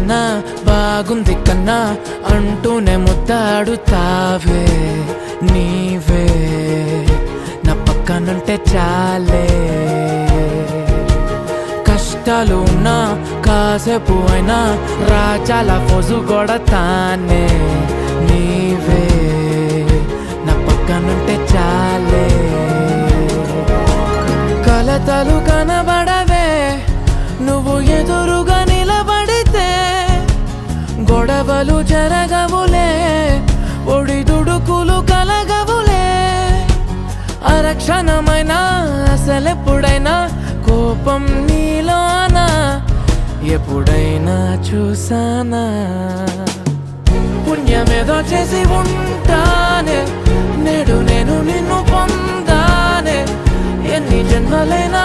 కన్నా బాగుంది కన్నా అంటూనే ముద్దాడుతావే నీవే నా పక్కనుంటే చాలే. కష్టాలు ఉన్నా కాసేపు అయినా రాజాల ఫోజు కొడతానే నీవే నా పక్కనుంటే చాలే. కలతలు కనబడవే నువ్వు ఎదురుగా నిలబడితే, గొడవలు జరగవులే ఒడిదుడుకులు కలగవులే. అరక్షణమైనా అసలెప్పుడైనా కోపం నీలోనా ఎప్పుడైనా చూసానా? పుణ్యమేదో చేసి ఉంటానే నేడు నేను నిన్ను పొందానే. ఎన్ని జన్మలైనా